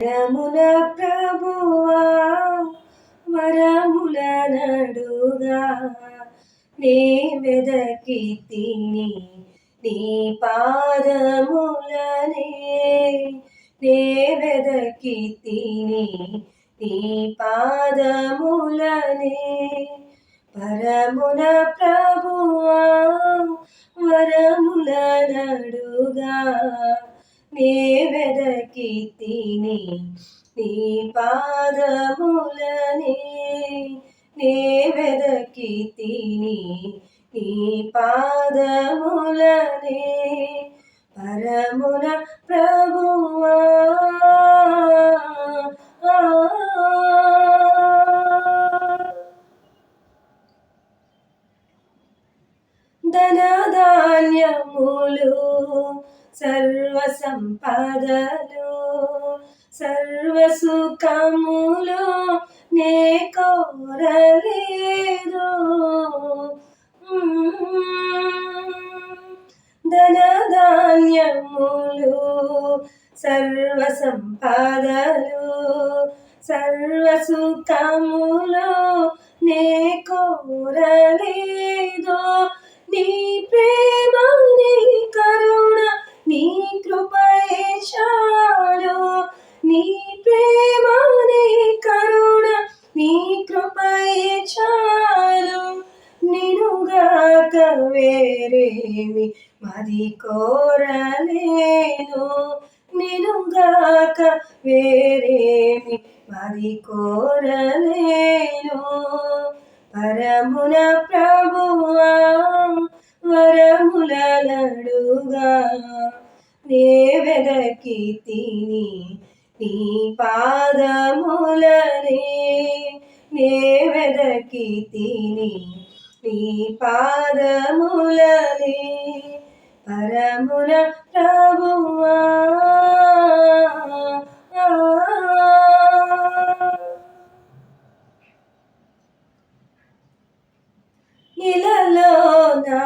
వరముల ప్రభువా వరముల నడుగా నే వెదకి తిని నీ పాదములనే నే వెదకి తిని నీ పాదములనే వరముల ప్రభువా వరముల నడుగా నే వెదకి తిని నీ పాదములనే నే వెదకి తిని నీ పాదములనే పరమున ప్రభువా ధనధాన్యములు సర్వ సంపదలు సర్వ సుఖములు నే కోరలేదు ధనధాన్యములు సర్వ సంపదలు సర్వ సుఖములు నే కోరలేదు నీ ప్రేమ నీ కరుణ నీ కృపయే చాలు నీ ప్రేమ నీ కరుణ నీ కృపయే చాలు నినుగాక వేరేమి మరి కోరలేను నినుగాక వేరేమి మరి కోరలేను పరమున ప్రభువా వరముల నడుగా నే వెదకి తిని నీ పాదములనే నే వెదకి తిని నీ పాదములనే పరమున ప్రభువా ఇలలో నా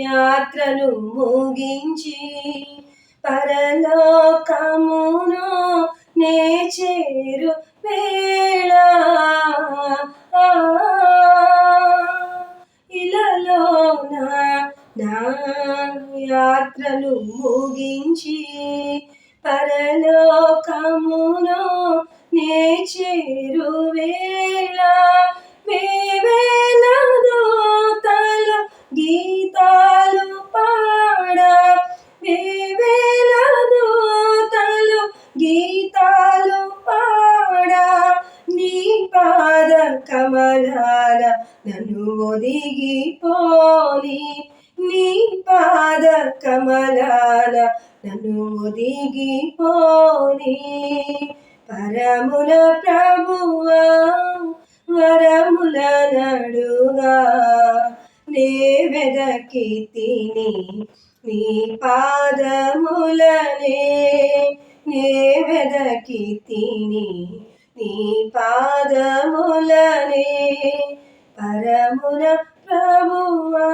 యాత్రను ముగించి పరలోకమును నే చేరు వేళ ఇలలో నా యాత్రను ముగించి పరలోకమును నే చేరు వేళ వేవేల దూతలు గీతాలు పాడ వేవేల దూతలు గీతాలు పాడ నీ పాద కమలాల నన్ను ఒదిగిపోని నీ పాద కమలాల నన్ను ఒదిగిపోని పరముల ప్రభువా వరముల నడుగా నే వెదకి తిని నీ పాదములనే నే వెదకి తిని నీ పాదములనే పరమున ప్రభువా